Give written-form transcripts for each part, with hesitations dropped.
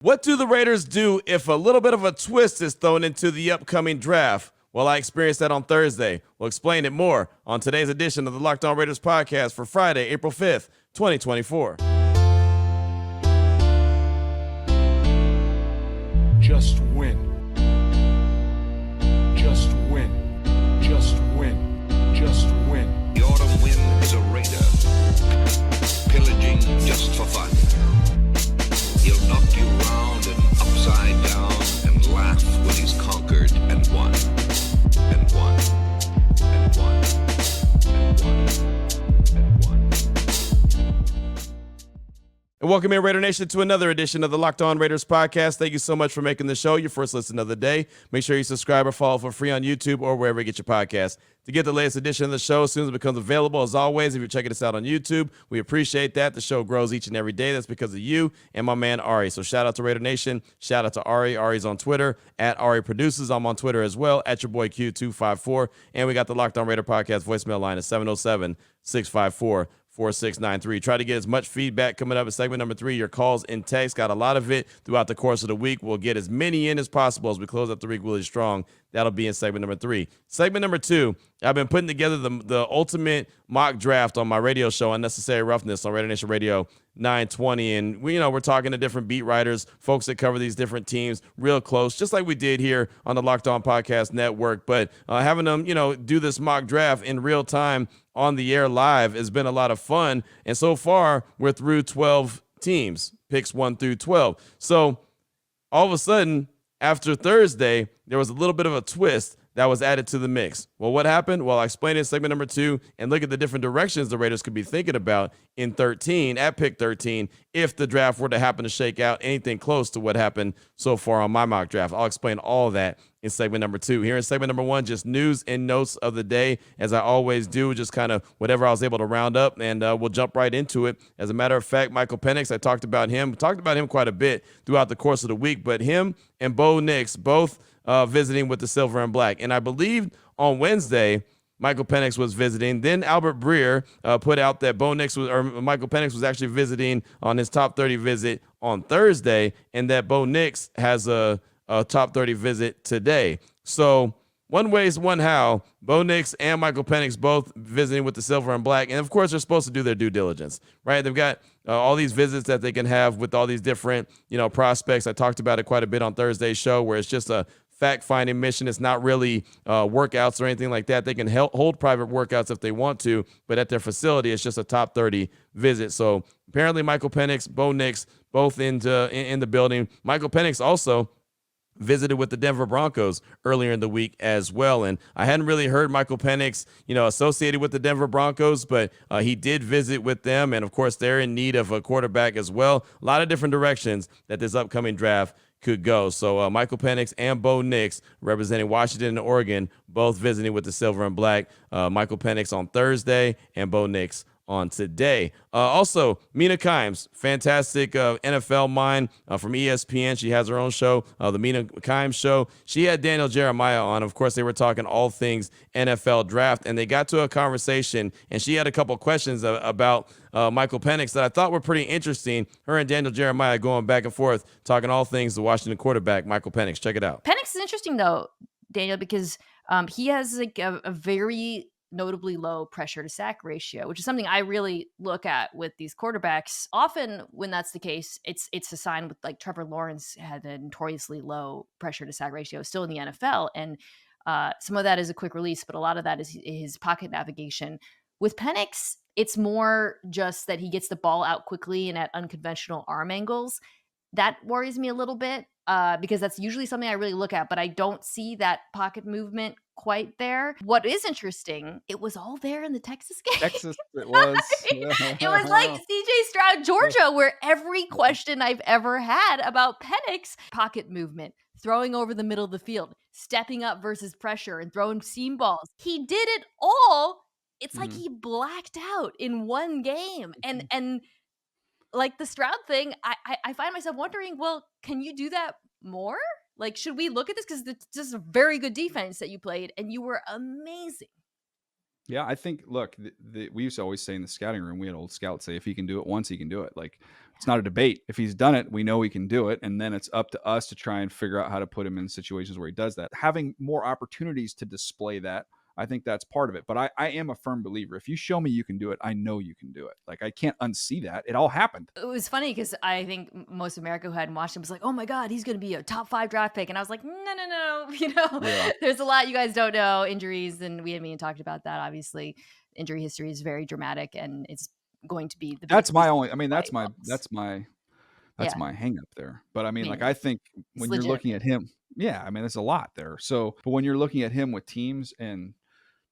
What do the Raiders do if a little bit of a twist is thrown into the upcoming draft? Well, I experienced that on Thursday. We'll explain it more on today's edition of the Locked On Raiders podcast for Friday, April 5th, 2024. Just win. Just win. Just win. Just win. The autumn wind is a raider, pillaging just for fun. He'll knock you round and upside down and laugh when he's conquered and won. And won. And won. And won. And won. And welcome in, Raider Nation, to another edition of the Locked On Raiders podcast. Thank you so much for making the show your first listen of the day. Make sure you subscribe or follow for free on YouTube or wherever you get your podcasts. To get the latest edition of the show as soon as it becomes available, as always, if you're checking us out on YouTube, we appreciate that. The show grows each and every day. That's because of you and my man Ari. So shout out to Raider Nation. Shout out to Ari. Ari's on Twitter at Ari Produces. I'm on Twitter as well at your boy Q254. And we got the Locked On Raider podcast voicemail line at 707-654-4693. Try to get as much feedback coming up in segment number 3. Your calls and texts, got a lot of it throughout the course of the week. We'll get as many in as possible as we close out the week really strong. That'll be in segment number 3. Segment number 2, I've been putting together the ultimate mock draft on my radio show, Unnecessary Roughness, on Raider Nation Radio 920. And we're talking to different beat writers, folks that cover these different teams real close, just like we did here on the Locked On Podcast Network. But having them, do this mock draft in real time on the air live has been a lot of fun. And so far, we're through 12 teams, picks 1 through 12. So all of a sudden, after Thursday, there was a little bit of a twist that was added to the mix. Well, what happened? Well, I explained it in segment number 2, and look at the different directions the Raiders could be thinking about in 13, at pick 13, if the draft were to happen to shake out anything close to what happened so far on my mock draft. I'll explain all of that in segment number 2. Here in segment number 1, just news and notes of the day, as I always do, just kind of whatever I was able to round up, and we'll jump right into it. As a matter of fact, Michael Penix, I talked about him quite a bit throughout the course of the week, but him and Bo Nix both visiting with the silver and black. And I believe on Wednesday, Michael Penix was visiting. Then Albert Breer put out that Michael Penix was actually visiting on his top 30 visit on Thursday, and that Bo Nix has a top 30 visit today. So one ways, one how, Bo Nix and Michael Penix both visiting with the silver and black. And, of course, they're supposed to do their due diligence, right? They've got all these visits that they can have with all these different, prospects. I talked about it quite a bit on Thursday's show, where it's just a fact-finding mission. It's not really workouts or anything like that. They can hold private workouts if they want to, but at their facility, it's just a top 30 visit. So apparently Michael Penix, Bo Nix, both in the building. Michael Penix also visited with the Denver Broncos earlier in the week as well. And I hadn't really heard Michael Penix, associated with the Denver Broncos, but he did visit with them. And of course, they're in need of a quarterback as well. A lot of different directions that this upcoming draft could go. So Michael Penix and Bo Nix, representing Washington and Oregon, both visiting with the silver and black. Michael Penix on Thursday and Bo Nix on today. Also, Mina Kimes, fantastic NFL mind from ESPN. She has her own show, the Mina Kimes Show. She had Daniel Jeremiah on. Of course, they were talking all things NFL draft, and they got to a conversation, and she had a couple questions about Michael Penix that I thought were pretty interesting. Her and Daniel Jeremiah going back and forth, talking all things the Washington quarterback, Michael Penix. Check it out. Penix is interesting, though, Daniel, because he has like a very notably low pressure to sack ratio, which is something I really look at with these quarterbacks. Often when that's the case, it's a sign with like Trevor Lawrence had a notoriously low pressure to sack ratio still in the NFL. And some of that is a quick release, but a lot of that is his pocket navigation. With Penix, it's more just that he gets the ball out quickly and at unconventional arm angles. That worries me a little bit because that's usually something I really look at, but I don't see that pocket movement quite there. What is interesting, it was all there in the Texas game. Texas, it was. It was like CJ Stroud, Georgia, where every question I've ever had about Penix, pocket movement, throwing over the middle of the field, stepping up versus pressure and throwing seam balls. He did it all. It's like he blacked out in one game. And like the Stroud thing, I find myself wondering, well, can you do that more? Like, should we look at this? Because it's just a very good defense that you played, and you were amazing. Yeah, I think, look, we used to always say in the scouting room, we had old scouts say, if he can do it once, he can do it. Like, It's not a debate. If he's done it, we know he can do it. And then it's up to us to try and figure out how to put him in situations where he does that. Having more opportunities to display that, I think that's part of it. But I am a firm believer. If you show me you can do it, I know you can do it. Like, I can't unsee that. It all happened. It was funny because I think most of America who hadn't watched him was like, oh my God, he's going to be a top 5 draft pick. And I was like, no. Yeah. There's a lot you guys don't know, injuries. And we and talked about that. Obviously, injury history is very dramatic and it's going to be the That's my biggest only, I mean, that's play my Yeah. my hang up there. But I mean, mean, like, I think it's when you're legit. looking at him, yeah, I mean, there's a lot there. So, but when you're looking at him with teams and,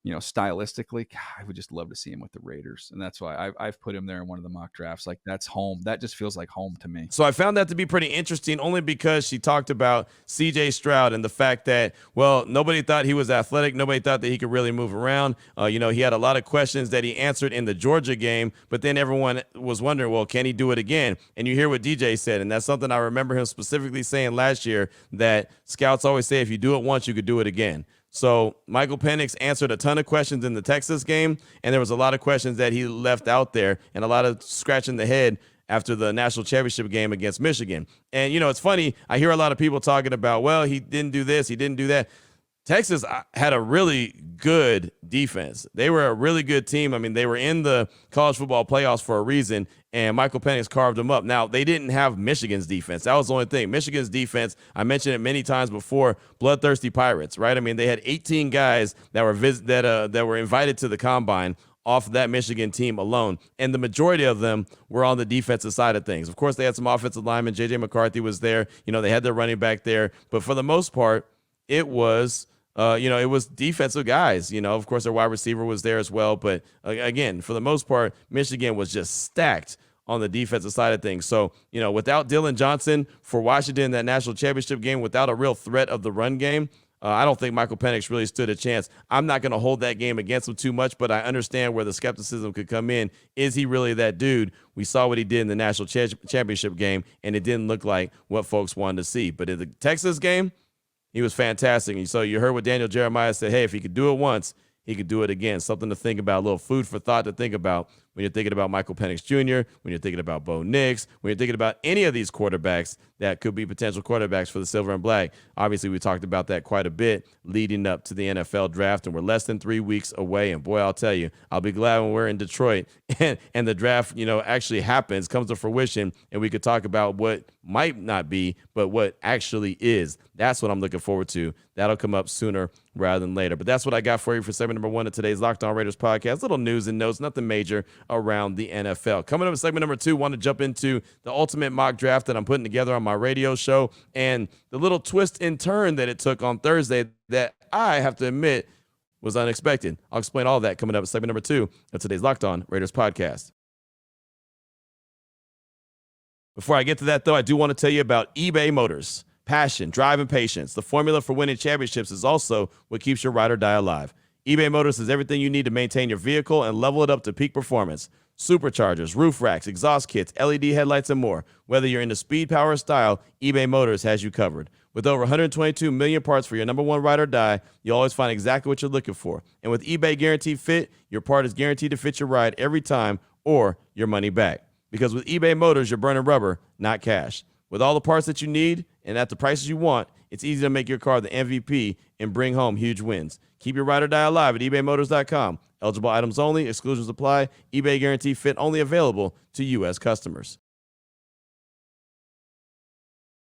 stylistically, God, I would just love to see him with the Raiders. And that's why I've put him there in one of the mock drafts. Like, that's home. That just feels like home to me. So I found that to be pretty interesting only because she talked about C.J. Stroud and the fact that, well, nobody thought he was athletic. Nobody thought that he could really move around. He had a lot of questions that he answered in the Georgia game, but then everyone was wondering, well, can he do it again? And you hear what DJ said, and that's something I remember him specifically saying last year, that scouts always say if you do it once, you could do it again. So Michael Penix answered a ton of questions in the Texas game, and there was a lot of questions that he left out there and a lot of scratching the head after the national championship game against Michigan. And, it's funny. I hear a lot of people talking about, well, he didn't do this, he didn't do that. Texas had a really good defense. They were a really good team. I mean, they were in the college football playoffs for a reason, and Michael Penix carved them up. Now, they didn't have Michigan's defense. That was the only thing. Michigan's defense, I mentioned it many times before, bloodthirsty Pirates, right? I mean, they had 18 guys that were invited to the combine off of that Michigan team alone, and the majority of them were on the defensive side of things. Of course, they had some offensive linemen. J.J. McCarthy was there. They had their running back there. But for the most part, it was it was defensive guys. Of course, their wide receiver was there as well. But again, for the most part, Michigan was just stacked on the defensive side of things. So, without Dylan Johnson for Washington in that national championship game, without a real threat of the run game, I don't think Michael Penix really stood a chance. I'm not going to hold that game against him too much, but I understand where the skepticism could come in. Is he really that dude? We saw what he did in the national championship game, and it didn't look like what folks wanted to see. But in the Texas game, he was fantastic. And so you heard what Daniel Jeremiah said, hey, if he could do it once, he could do it again. Something to think about, a little food for thought to think about when you're thinking about Michael Penix Jr., when you're thinking about Bo Nix, when you're thinking about any of these quarterbacks that could be potential quarterbacks for the Silver and Black. Obviously, we talked about that quite a bit leading up to the NFL draft, and we're less than 3 weeks away. And boy, I'll tell you, I'll be glad when we're in Detroit and the draft, actually happens, comes to fruition, and we could talk about what might not be, but what actually is. That's what I'm looking forward to. That'll come up sooner rather than later. But that's what I got for you for segment number 1 of today's Locked On Raiders podcast. Little news and notes, nothing major around the NFL. Coming up in segment number 2, want to jump into the ultimate mock draft that I'm putting together on my radio show and the little twist and turn that it took on Thursday that I have to admit was unexpected. I'll explain all of that coming up in segment number 2 of today's Locked On Raiders podcast. Before I get to that, though, I do want to tell you about eBay Motors. Passion, drive, and patience. The formula for winning championships is also what keeps your ride or die alive. eBay Motors has everything you need to maintain your vehicle and level it up to peak performance. Superchargers, roof racks, exhaust kits, LED headlights, and more. Whether you're into speed, power, or style, eBay Motors has you covered. With over 122 million parts for your number one ride or die, you'll always find exactly what you're looking for. And with eBay Guaranteed Fit, your part is guaranteed to fit your ride every time or your money back. Because with eBay Motors, you're burning rubber, not cash. With all the parts that you need and at the prices you want, it's easy to make your car the MVP and bring home huge wins. Keep your ride or die alive at ebaymotors.com. Eligible items only. Exclusions apply. eBay Guarantee Fit only available to U.S. customers.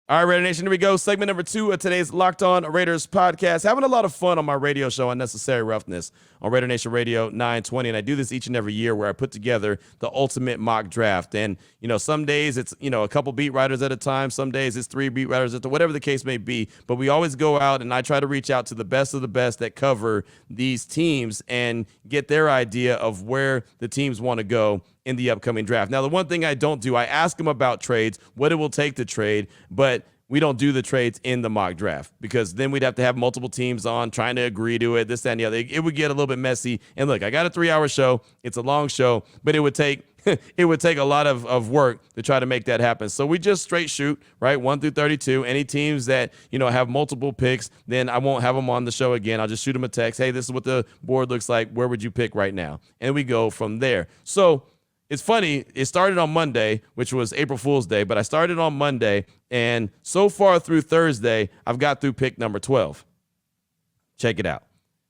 All right, Raider Nation, here we go. Segment number 2 of today's Locked On Raiders podcast. Having a lot of fun on my radio show, Unnecessary Roughness, on Raider Nation Radio 920. And I do this each and every year where I put together the ultimate mock draft. And, some days it's, a couple beat writers at a time. Some days it's 3 beat writers at whatever the case may be. But we always go out and I try to reach out to the best of the best that cover these teams and get their idea of where the teams want to go in the upcoming draft. Now, the one thing I don't do, I ask them about trades, what it will take to trade, but we don't do the trades in the mock draft because then we'd have to have multiple teams on trying to agree to it, this, that, and the other. It would get a little bit messy. And look, I got a 3-hour show. It's a long show, but it would take a lot of work to try to make that happen. So we just straight shoot, right? 1 through 32. Any teams that, have multiple picks, then I won't have them on the show again. I'll just shoot them a text. Hey, this is what the board looks like. Where would you pick right now? And we go from there. So it's funny. It started on Monday, which was April Fool's Day, but I started on Monday, and so far through Thursday, I've got through pick number 12. Check it out.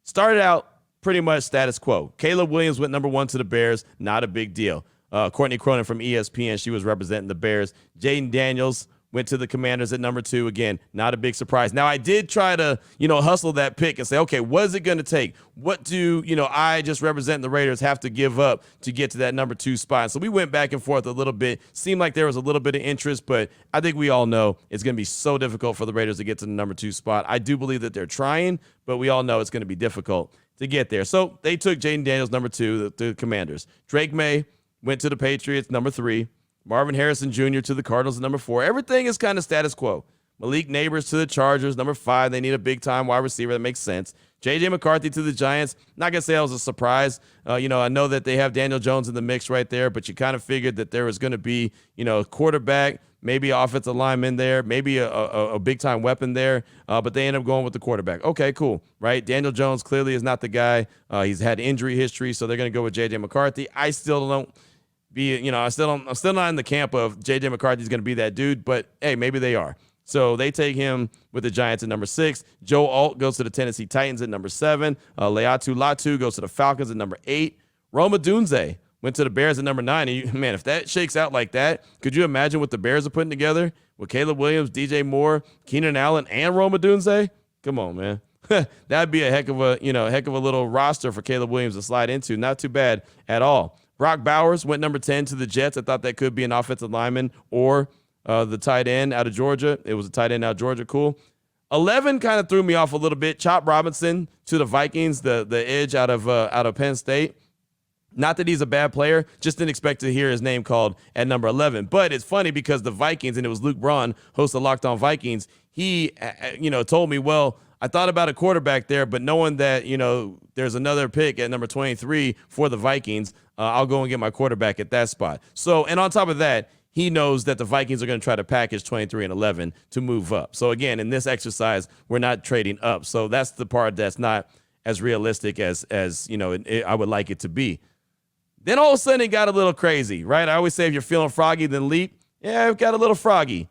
Started out pretty much status quo. Caleb Williams went number 1 to the Bears. Not a big deal. Courtney Cronin from ESPN, she was representing the Bears. Jaden Daniels went to the Commanders at number 2. Again, not a big surprise. Now, I did try to, hustle that pick and say, okay, what is it going to take? What do, I just represent the Raiders have to give up to get to that number 2 spot? So we went back and forth a little bit. Seemed like there was a little bit of interest, but I think we all know it's going to be so difficult for the Raiders to get to the number 2 spot. I do believe that they're trying, but we all know it's going to be difficult to get there. So they took Jaden Daniels, number 2, the Commanders. Drake May went to the Patriots, number 3. Marvin Harrison Jr. to the Cardinals at number 4. Everything is kind of status quo. Malik Neighbors to the Chargers, number 5. They need a big-time wide receiver. That makes sense. J.J. McCarthy to the Giants. Not going to say that was a surprise. I know that they have Daniel Jones in the mix right there, but you kind of figured that there was going to be, a quarterback, maybe an offensive lineman there, maybe a big-time weapon there, but they end up going with the quarterback. Okay, cool, right? Daniel Jones clearly is not the guy. He's had injury history, so they're going to go with J.J. McCarthy. I still don't I'm still not in the camp of J.J. McCarthy's going to be that dude, but hey, maybe they are. So they take him with the Giants at number 6. Joe Alt goes to the Tennessee Titans at number 7. Leatu Latu goes to the Falcons at number 8. Roma Dunze went to the Bears at number 9. And man, if that shakes out like that, could you imagine what the Bears are putting together with Caleb Williams, DJ Moore, Keenan Allen, and Roma Dunze? Come on, man. That'd be a heck of a little roster for Caleb Williams to slide into. Not too bad at all. Brock Bowers went number 10 to the Jets. I thought that could be an offensive lineman or the tight end out of Georgia. It was a tight end out of Georgia. Cool. 11 kind of threw me off a little bit. Chop Robinson to the Vikings, the edge out of Penn State. Not that he's a bad player, just didn't expect to hear his name called at number 11. But it's funny because the Vikings, and it was Luke Braun, host of Locked On Vikings, he told me, well, I thought about a quarterback there, but knowing that, there's another pick at number 23 for the Vikings, I'll go and get my quarterback at that spot. So, and on top of that, he knows that the Vikings are going to try to package 23 and 11 to move up. So again, in this exercise, we're not trading up. So that's the part that's not as realistic as I would like it to be. Then all of a sudden it got a little crazy, right? I always say if you're feeling froggy, then leap. Yeah, it got a little froggy.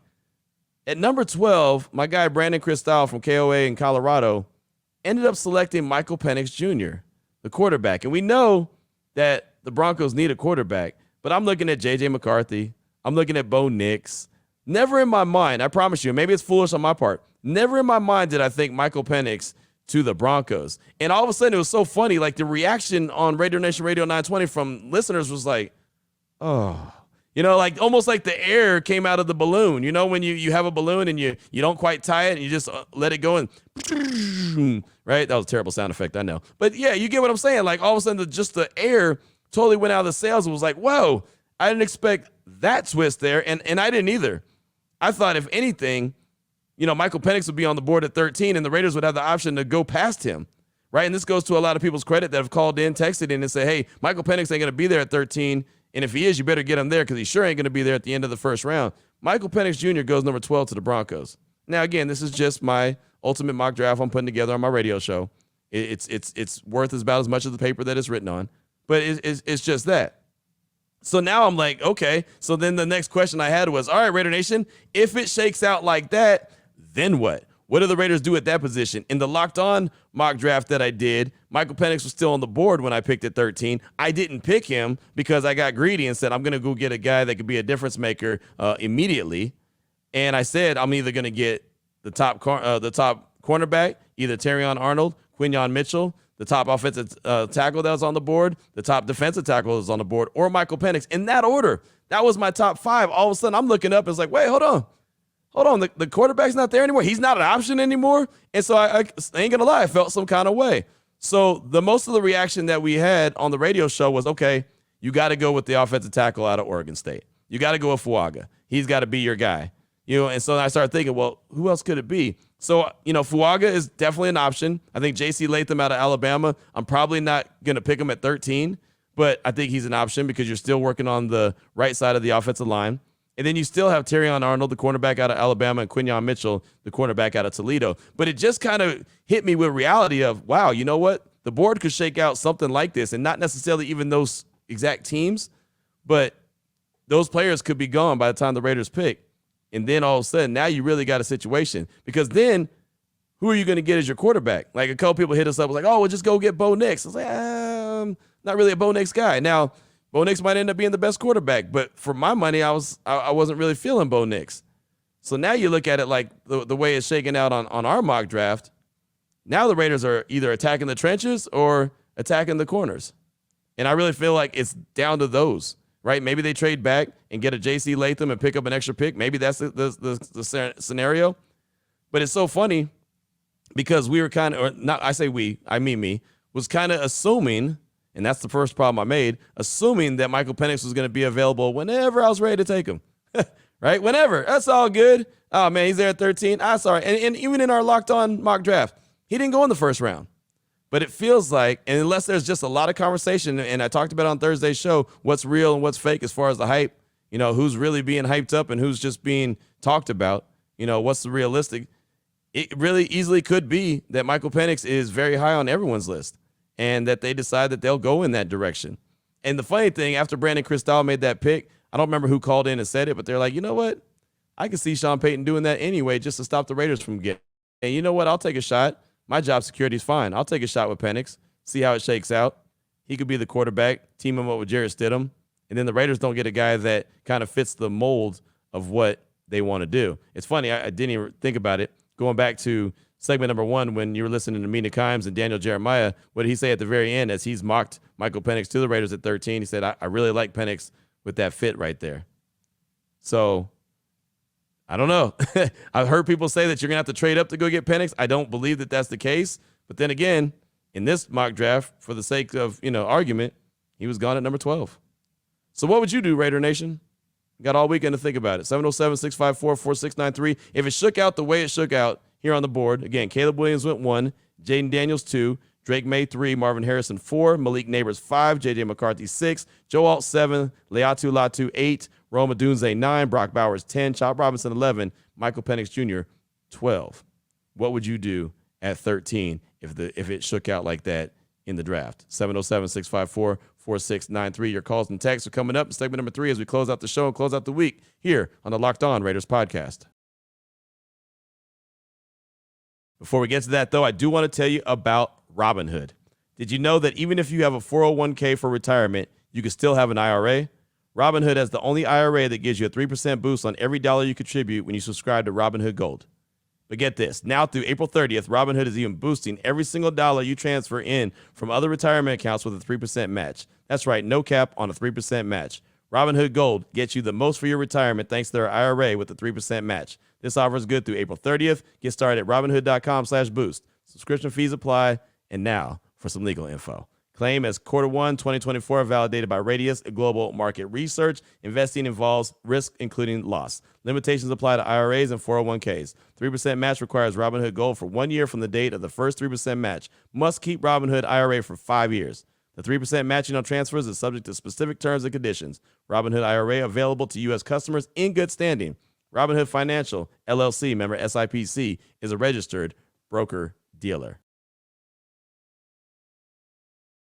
At number 12, my guy Brandon Cristal from KOA in Colorado ended up selecting Michael Penix Jr., the quarterback. And we know that the Broncos need a quarterback, but I'm looking at J.J. McCarthy. I'm looking at Bo Nix. Never in my mind, I promise you, maybe it's foolish on my part, never in my mind did I think Michael Penix to the Broncos. And all of a sudden, it was so funny, like the reaction on Raider Nation Radio 920 from listeners was like, oh. Like almost like the air came out of the balloon. When you have a balloon and you don't quite tie it and you just let it go and right? That was a terrible sound effect, I know. But yeah, you get what I'm saying. Like all of a sudden, just the air totally went out of the sails. It was like, whoa, I didn't expect that twist there. And I didn't either. I thought if anything, Michael Penix would be on the board at 13 and the Raiders would have the option to go past him. Right? And this goes to a lot of people's credit that have called in, texted in and said, hey, Michael Penix ain't going to be there at 13. And if he is, you better get him there because he sure ain't going to be there at the end of the first round. Michael Penix Jr. goes number 12 to the Broncos. Now, again, this is just my ultimate mock draft I'm putting together on my radio show. It's worth about as much as the paper that it's written on. But it's just that. So now I'm like, okay. So then the next question I had was, all right, Raider Nation, if it shakes out like that, then what? What do the Raiders do at that position? In the Locked On mock draft that I did, Michael Penix was still on the board when I picked at 13. I didn't pick him because I got greedy and said, I'm going to go get a guy that could be a difference maker immediately. And I said, I'm either going to get the top cornerback, either Terrion Arnold, Quinyon Mitchell, the top offensive tackle that was on the board, the top defensive tackle that was on the board, or Michael Penix. In that order, that was my top 5. All of a sudden, I'm looking up and it's like, wait, hold on. The quarterback's not there anymore. He's not an option anymore. And so I ain't going to lie, I felt some kind of way. So the most of the reaction that we had on the radio show was, okay, you got to go with the offensive tackle out of Oregon State. You got to go with Fuaga. He's got to be your guy. And so I started thinking, well, who else could it be? So, Fuaga is definitely an option. I think J.C. Latham out of Alabama, I'm probably not going to pick him at 13, but I think he's an option because you're still working on the right side of the offensive line. And then you still have Terrion Arnold, the cornerback out of Alabama, and Quinyon Mitchell, the cornerback out of Toledo. But it just kind of hit me with reality of, wow, you know what? The board could shake out something like this, and not necessarily even those exact teams, But those players could be gone by the time the Raiders pick. And then all of a sudden, now you really got a situation. Because then, who are you going to get as your quarterback? Like, a couple people hit us up, was like, oh, well, just go get Bo Nix. I was like, not really a Bo Nix guy. Now, Bo Nix might end up being the best quarterback. But for my money, I wasn't really feeling Bo Nix. So now you look at it like the way it's shaking out on our mock draft. Now the Raiders are either attacking the trenches or attacking the corners. And I really feel like it's down to those, right? Maybe they trade back and get a J.C. Latham and pick up an extra pick. Maybe that's the scenario. But it's so funny because we were kind of, or not, I say we, I mean me, was kind of assuming, and that's the first problem I made, assuming that Michael Penix was going to be available whenever I was ready to take him. Right? Whenever. That's all good. Oh, man, he's there at 13. Sorry. And even in our locked-on mock draft, he didn't go in the first round. But it feels like, and unless there's just a lot of conversation, and I talked about on Thursday's show, what's real and what's fake as far as the hype, who's really being hyped up and who's just being talked about, what's the realistic. It really easily could be that Michael Penix is very high on everyone's list and that they decide that they'll go in that direction. And the funny thing, after Brandon Cristal made that pick, I don't remember who called in and said it, but they're like, you know what? I can see Sean Payton doing that anyway just to stop the Raiders from getting. And you know what? I'll take a shot. My job security's fine. I'll take a shot with Penix, see how it shakes out. He could be the quarterback, team him up with Jarrett Stidham, and then the Raiders don't get a guy that kind of fits the mold of what they want to do. It's funny. I didn't even think about it. Going back to segment number 1, when you were listening to Mina Kimes and Daniel Jeremiah, what did he say at the very end as he's mocked Michael Penix to the Raiders at 13? He said, I really like Penix with that fit right there. So I don't know. I've heard people say that you're going to have to trade up to go get Penix. I don't believe that that's the case. But then again, in this mock draft, for the sake of, argument, he was gone at number 12. So what would you do, Raider Nation? Got all weekend to think about it. 707-654-4693. If it shook out the way it shook out here on the board, again, Caleb Williams went 1, Jaden Daniels 2, Drake May 3, Marvin Harrison 4, Malik Neighbors 5, J.J. McCarthy 6, Joe Alt 7, Leatu Latu 8, Roma Dunze 9, Brock Bowers 10, Chop Robinson 11, Michael Penix Jr. 12. What would you do at 13 if it shook out like that in the draft? 707-654-4693. Your calls and texts are coming up in segment number 3 as we close out the show and close out the week here on the Locked On Raiders podcast. Before we get to that, though, I do want to tell you about Robinhood. Did you know that even if you have a 401k for retirement, you can still have an IRA? Robinhood has the only IRA that gives you a 3% boost on every dollar you contribute when you subscribe to Robinhood Gold. But get this, now through April 30th, Robinhood is even boosting every single dollar you transfer in from other retirement accounts with a 3% match. That's right, no cap on a 3% match. Robinhood Gold gets you the most for your retirement thanks to their IRA with a 3% match. This offer is good through April 30th. Get started at Robinhood.com/boost. Subscription fees apply. And now for some legal info. Claim as Q1 2024 validated by Radius Global Market Research. Investing involves risk, including loss. Limitations apply to IRAs and 401ks. 3% match requires Robinhood Gold for 1 year from the date of the first 3% match. Must keep Robinhood IRA for 5 years. The 3% matching on transfers is subject to specific terms and conditions. Robinhood IRA available to U.S. customers in good standing. Robinhood Financial, LLC, member SIPC, is a registered broker-dealer.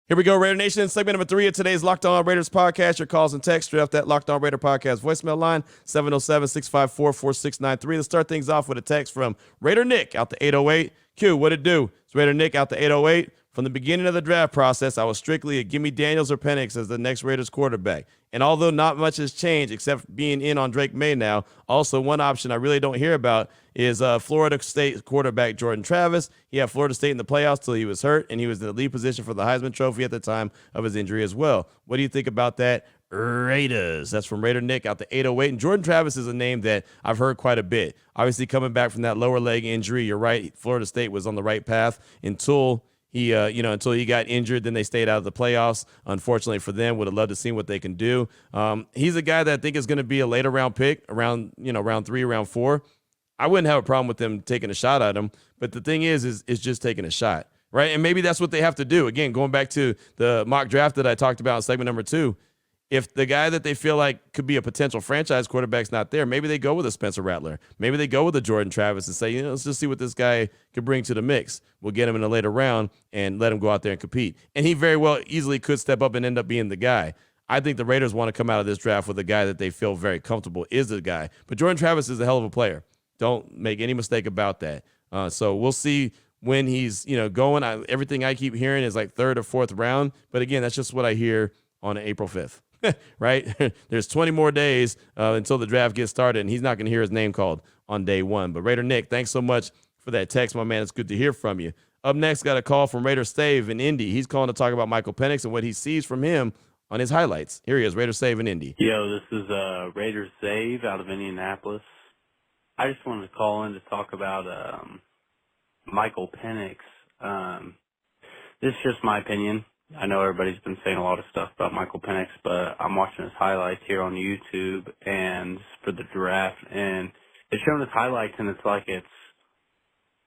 Here we go, Raider Nation. Segment number 3 of today's Locked On Raiders podcast. Your calls and texts straight off that Locked On Raider podcast voicemail line, 707-654-4693. Let's start things off with a text from Raider Nick out the 808. Q, what it do? It's Raider Nick out the 808. From the beginning of the draft process, I was strictly a gimme Daniels or Penix as the next Raiders quarterback. And although not much has changed except being in on Drake May now, also one option I really don't hear about is Florida State quarterback Jordan Travis. He had Florida State in the playoffs till he was hurt, and he was in the lead position for the Heisman Trophy at the time of his injury as well. What do you think about that, Raiders? That's from Raider Nick out the 808. And Jordan Travis is a name that I've heard quite a bit. Obviously, coming back from that lower leg injury, you're right, Florida State was on the right path until he, until he got injured. Then they stayed out of the playoffs. Unfortunately for them, would have loved to see what they can do. He's a guy that I think is going to be a later round pick, around round 3, round 4. I wouldn't have a problem with them taking a shot at him. But the thing is just taking a shot, right? And maybe that's what they have to do. Again, going back to the mock draft that I talked about in segment number 2, if the guy that they feel like could be a potential franchise quarterback's not there, maybe they go with a Spencer Rattler. Maybe they go with a Jordan Travis and say, let's just see what this guy could bring to the mix. We'll get him in a later round and let him go out there and compete. And he very well easily could step up and end up being the guy. I think the Raiders want to come out of this draft with a guy that they feel very comfortable is the guy. But Jordan Travis is a hell of a player. Don't make any mistake about that. So we'll see when he's going. Everything I keep hearing is like 3rd or 4th round. But again, that's just what I hear on April 5th. Right? There's 20 more days until the draft gets started, and he's not going to hear his name called on day 1. But Raider Nick, thanks so much for that text, my man. It's good to hear from you. Up next, got a call from Raider Stave in Indy. He's calling to talk about Michael Penix and what he sees from him on his highlights. Here he is, Raider Stave in Indy. Yo, this is Raider Stave out of Indianapolis. I just wanted to call in to talk about Michael Penix. This is just my opinion. I know everybody's been saying a lot of stuff about Michael Penix, but I'm watching his highlights here on YouTube and for the draft, and it's showing his highlights, and it's like it's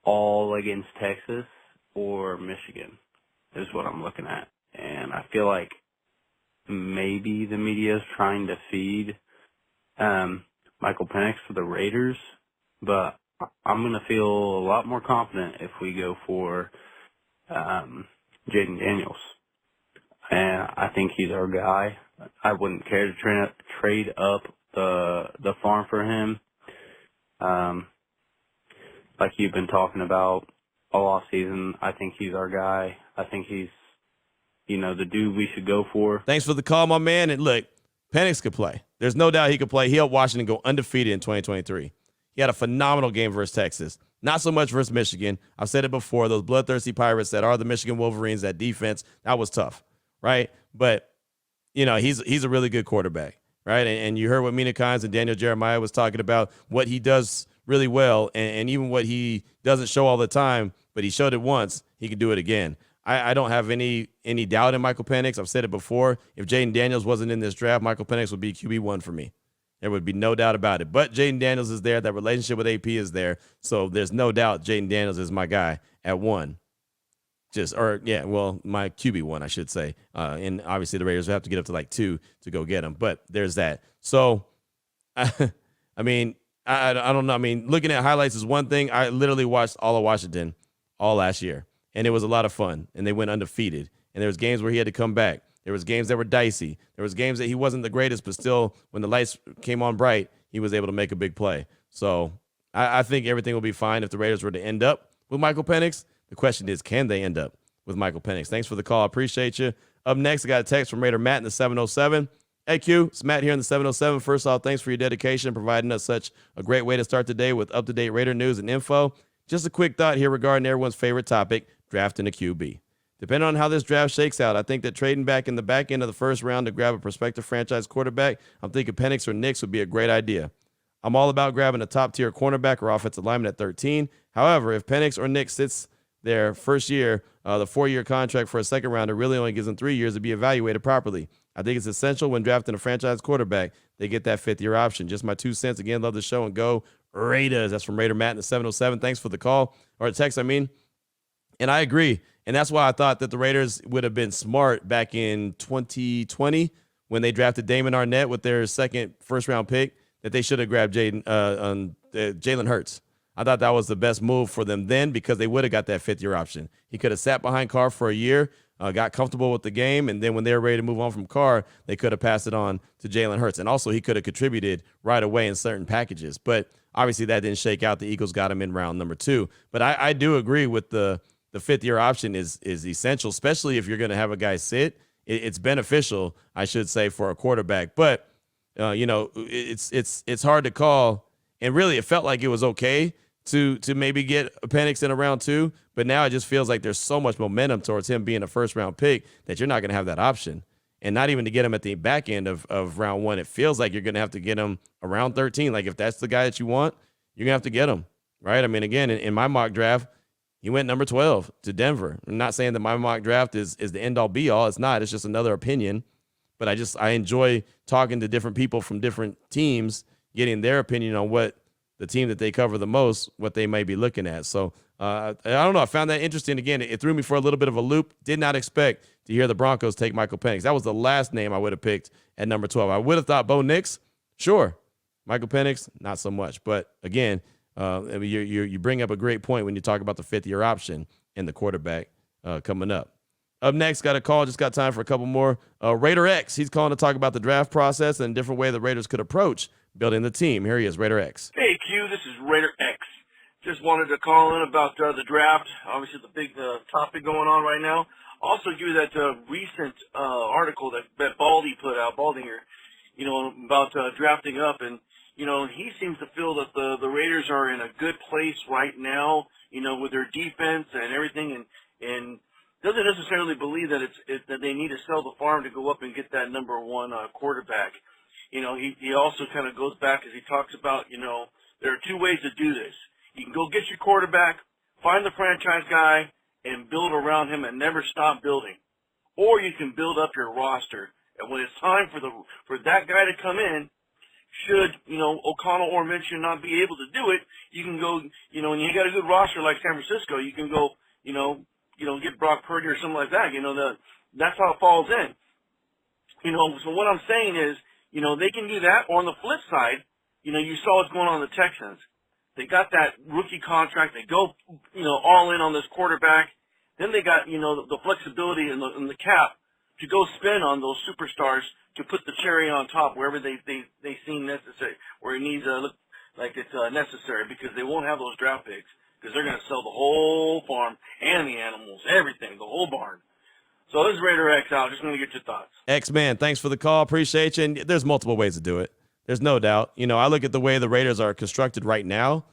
all against Texas or Michigan is what I'm looking at. And I feel like maybe the media is trying to feed Michael Penix for the Raiders, but I'm going to feel a lot more confident if we go for Jaden Daniels. And I think he's our guy. I wouldn't care to trade up the farm for him. Like you've been talking about all off season, I think he's our guy. I think he's, the dude we should go for. Thanks for the call, my man. And look, Penix could play. There's no doubt he could play. He helped Washington go undefeated in 2023. He had a phenomenal game versus Texas. Not so much versus Michigan. I've said it before. Those bloodthirsty Pirates that are the Michigan Wolverines, that defense, that was tough, right? But, he's a really good quarterback, right? And you heard what Mina and Daniel Jeremiah was talking about, what he does really well, and even what he doesn't show all the time, but he showed it once, he can do it again. I don't have any doubt in Michael Penix. I've said it before. If Jaden Daniels wasn't in this draft, Michael Penix would be QB1 for me. There would be no doubt about it. But Jaden Daniels is there. That relationship with AP is there. So there's no doubt Jaden Daniels is my guy at 1. My QB1, I should say. And obviously the Raiders will have to get up to like 2 to go get him. But there's that. So, I don't know. I mean, looking at highlights is one thing. I literally watched all of Washington all last year, and it was a lot of fun, and they went undefeated. And there was games where he had to come back. There was games that were dicey. There was games that he wasn't the greatest, but still, when the lights came on bright, he was able to make a big play. So I think everything will be fine if the Raiders were to end up with Michael Penix. The question is, can they end up with Michael Penix? Thanks for the call. I appreciate you. Up next, I got a text from Raider Matt in the 707. Hey, Q, it's Matt here in the 707. First off, thanks for your dedication, providing us such a great way to start the day with up-to-date Raider news and info. Just a quick thought here regarding everyone's favorite topic, drafting a QB. Depending on how this draft shakes out, I think that trading back in the back end of the first round to grab a prospective franchise quarterback, I'm thinking Penix or Nix would be a great idea. I'm all about grabbing a top-tier cornerback or offensive lineman at 13. However, if Penix or Nix sits their first year, the 4-year contract for a second rounder really only gives them 3 years to be evaluated properly. I think it's essential when drafting a franchise quarterback, they get that 5th-year option. Just my 2 cents. Again, love the show, and go Raiders. That's from Raider Matt in the 707. Thanks for the call, or the text, And I agree. And that's why I thought that the Raiders would have been smart back in 2020 when they drafted Damon Arnett with their second first-round pick, that they should have grabbed Jalen Hurts. I thought that was the best move for them then, because they would have got that 5th-year option. He could have sat behind Carr for a year, got comfortable with the game, and then when they were ready to move on from Carr, they could have passed it on to Jalen Hurts. And also, he could have contributed right away in certain packages. But obviously, that didn't shake out. The Eagles got him in round number 2. But I do agree with the 5th-year option is essential, especially if you're going to have a guy sit. It's beneficial, I should say, for a quarterback. But it's hard to call. And really, it felt like it was okay to maybe get a Penix in a round 2. But now it just feels like there's so much momentum towards him being a first-round pick that you're not going to have that option. And not even to get him at the back end of round 1. It feels like you're going to have to get him around 13. Like, if that's the guy that you want, you're going to have to get him, right? I mean, again, in my mock draft, he went number 12 to Denver. I'm not saying that my mock draft is the end-all be-all. It's not. It's just another opinion. But I enjoy talking to different people from different teams, getting their opinion on what the team that they cover the most, what they may be looking at. So I don't know. I found that interesting. Again, it threw me for a little bit of a loop. Did not expect to hear the Broncos take Michael Penix. That was the last name I would have picked at number 12. I would have thought Bo Nix. Sure. Michael Penix, not so much. But again, you bring up a great point when you talk about the 5th-year option and the quarterback coming up. Up next, got a call. Just got time for a couple more. Raider X, he's calling to talk about the draft process and a different way the Raiders could approach building the team. Here he is, Raider X. Hey, Q, this is Raider X. Just wanted to call in about the draft. Obviously, the big topic going on right now. Also, give you that recent article that Baldy put out, Baldinger, about drafting up. And, he seems to feel that the Raiders are in a good place right now, with their defense and everything, and doesn't necessarily believe that that they need to sell the farm to go up and get that number one quarterback. He also kind of goes back as he talks about, there are two ways to do this. You can go get your quarterback, find the franchise guy, and build around him and never stop building. Or you can build up your roster. And when it's time for that guy to come in, should, O'Connell or Minshew not be able to do it, you can go, when you got a good roster like San Francisco, you can go, get Brock Purdy or something like that. That's how it falls in. So what I'm saying is, they can do that. Or on the flip side, you saw what's going on with the Texans. They got that rookie contract. They go, all in on this quarterback. Then they got, the flexibility and the cap to go spend on those superstars to put the cherry on top wherever they seem necessary, where it needs to look like it's necessary, because they won't have those draft picks, because they're going to sell the whole farm and the animals, everything, the whole barn. So this is Raider X out. Just want to get your thoughts. X-Man, thanks for the call. Appreciate you. And there's multiple ways to do it. There's no doubt. I look at the way the Raiders are constructed right now.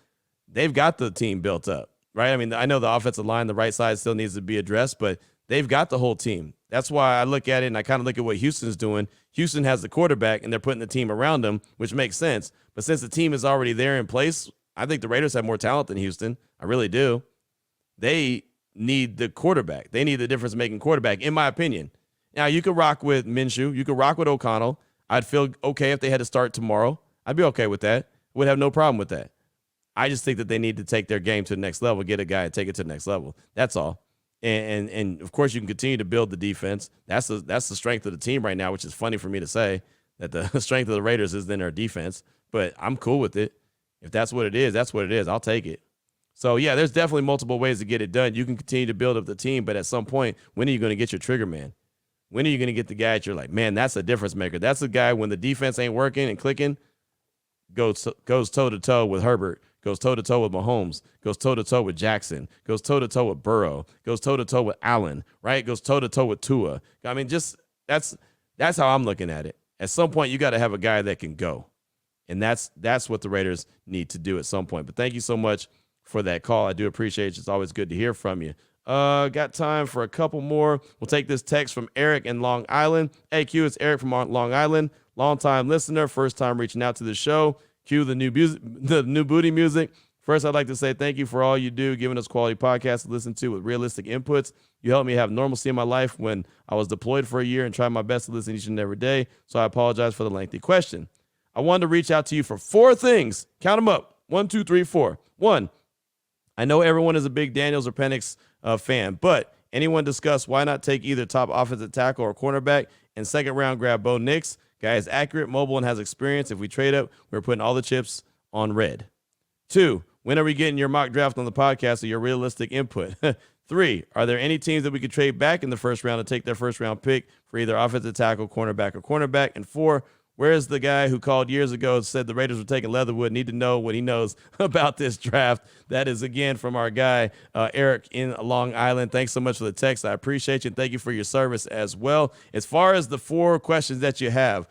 They've got the team built up, right? I mean, I know the offensive line, the right side still needs to be addressed, but they've got the whole team. That's why I look at it and I kind of look at what Houston's doing. Houston has the quarterback and they're putting the team around him, which makes sense. But since the team is already there in place, I think the Raiders have more talent than Houston. I really do. They need the quarterback. They need the difference-making quarterback, in my opinion. Now, you could rock with Minshew. You could rock with O'Connell. I'd feel okay if they had to start tomorrow. I'd be okay with that. Would have no problem with that. I just think that they need to take their game to the next level, get a guy and take it to the next level. That's all. And of course, you can continue to build the defense. That's the strength of the team right now, which is funny for me to say, that the strength of the Raiders is in their defense. But I'm cool with it. If that's what it is, that's what it is. I'll take it. So, yeah, there's definitely multiple ways to get it done. You can continue to build up the team, but at some point, when are you going to get your trigger man? When are you going to get the guy that you're like, man, that's a difference maker? That's the guy when the defense ain't working and clicking, goes toe-to-toe with Herbert, goes toe-to-toe with Mahomes, goes toe-to-toe with Jackson, goes toe-to-toe with Burrow, goes toe-to-toe with Allen, right? Goes toe-to-toe with Tua. I mean, just that's how I'm looking at it. At some point, you got to have a guy that can go. And that's what the Raiders need to do at some point. But thank you so much for that call. I do appreciate it. It's always good to hear from you. Got time for a couple more. We'll take this text from Eric in Long Island. Hey, Q, it's Eric from Long Island. Long-time listener, first time reaching out to the show. Q, the new booty music. First, I'd like to say thank you for all you do, giving us quality podcasts to listen to with realistic inputs. You helped me have normalcy in my life when I was deployed for a year and tried my best to listen each and every day, so I apologize for the lengthy question. I wanted to reach out to you for 4 things. Count them up. 1, 2, 3, 4. 1, I know everyone is a big Daniels or Penix fan, but anyone discuss why not take either top offensive tackle or cornerback and second round grab Bo Nix? Guy is accurate, mobile, and has experience. If we trade up, we're putting all the chips on red. 2, when are we getting your mock draft on the podcast or your realistic input? 3, are there any teams that we could trade back in the first round to take their first round pick for either offensive tackle, cornerback, or cornerback? And 4, where is the guy who called years ago and said the Raiders were taking Leatherwood? Need to know what he knows about this draft. That is, again, from our guy, Eric in Long Island. Thanks so much for the text. I appreciate you. And thank you for your service as well. As far as the 4 questions that you have,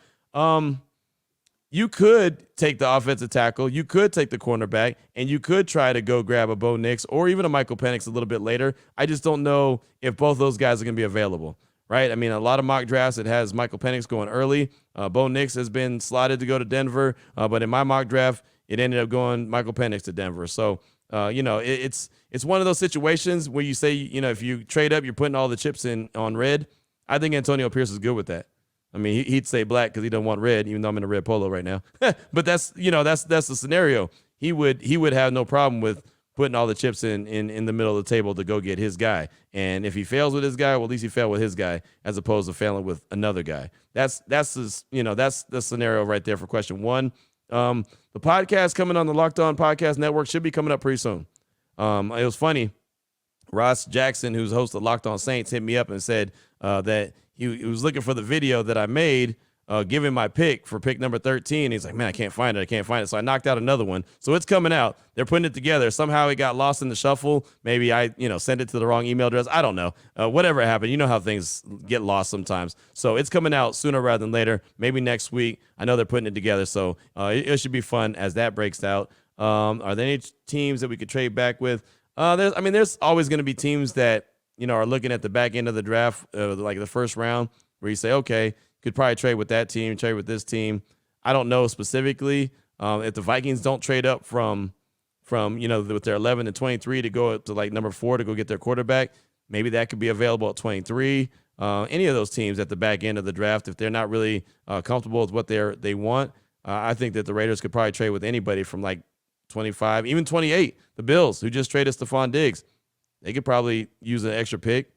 you could take the offensive tackle, you could take the cornerback, and you could try to go grab a Bo Nix or even a Michael Penix a little bit later. I just don't know if both those guys are going to be available. Right? I mean, a lot of mock drafts, it has Michael Penix going early. Bo Nix has been slotted to go to Denver, but in my mock draft, it ended up going Michael Penix to Denver. So, it's one of those situations where you say, if you trade up, you're putting all the chips in on red. I think Antonio Pierce is good with that. I mean, he'd say black because he doesn't want red, even though I'm in a red polo right now. But that's the scenario. He would have no problem with putting all the chips in the middle of the table to go get his guy. And if he fails with his guy, well, at least he failed with his guy as opposed to failing with another guy. That's the scenario right there for question 1. The podcast coming on the Locked On Podcast Network should be coming up pretty soon. It was funny. Ross Jackson, who's host of Locked On Saints, hit me up and said that he was looking for the video that I made giving my pick for pick number 13. He's like, man, I can't find it. So I knocked out another one. So it's coming out. They're putting it together. Somehow it got lost in the shuffle. Maybe I, sent it to the wrong email address. I don't know. Whatever happened. You know how things get lost sometimes. So it's coming out sooner rather than later. Maybe next week. I know they're putting it together. So it should be fun as that breaks out. Are there any teams that we could trade back with? There's always going to be teams that, are looking at the back end of the draft, like the first round, where you say, okay, could probably trade with that team, trade with this team. I don't know specifically if the Vikings don't trade up from with their 11 and 23 to go up to like number 4 to go get their quarterback. Maybe that could be available at 23. Any of those teams at the back end of the draft, if they're not really comfortable with what they want, I think that the Raiders could probably trade with anybody from like 25, even 28. The Bills, who just traded Stephon Diggs, they could probably use an extra pick.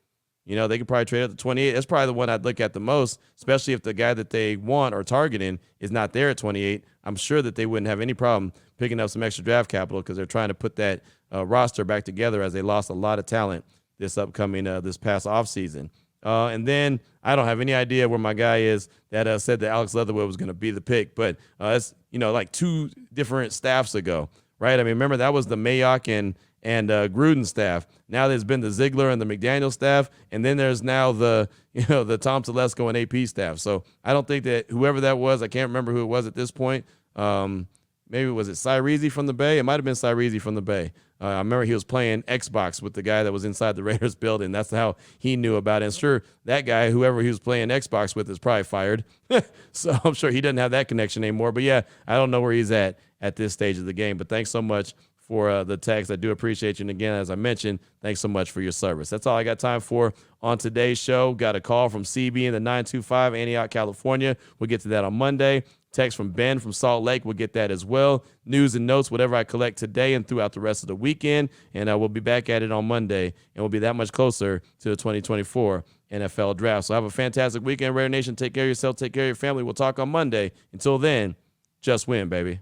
They could probably trade up to 28. That's probably the one I'd look at the most, especially if the guy that they want or targeting is not there at 28. I'm sure that they wouldn't have any problem picking up some extra draft capital because they're trying to put that roster back together as they lost a lot of talent this past offseason. And then I don't have any idea where my guy is that said that Alex Leatherwood was going to be the pick, but it's, like 2 different staffs ago, right? I mean, remember that was the Mayock and Gruden staff. Now there's been the Ziegler and the McDaniel staff, and then there's now the Tom Telesco and AP staff. So I don't think that whoever that was, I can't remember who it was at this point. Maybe was it Cyrese from the Bay? It might have been Cyrese from the Bay. I remember he was playing Xbox with the guy that was inside the Raiders building. That's how he knew about it. And sure, that guy, whoever he was playing Xbox with, is probably fired. So I'm sure he doesn't have that connection anymore. But yeah, I don't know where he's at this stage of the game. But thanks so much for the text. I do appreciate you. And again, as I mentioned, thanks so much for your service. That's all I got time for on today's show. Got a call from CB in the 925, Antioch, California. We'll get to that on Monday. Text from Ben from Salt Lake. We'll get that as well. News and notes, whatever I collect today and throughout the rest of the weekend. And we'll be back at it on Monday. And we'll be that much closer to the 2024 NFL Draft. So have a fantastic weekend, Raider Nation. Take care of yourself. Take care of your family. We'll talk on Monday. Until then, just win, baby.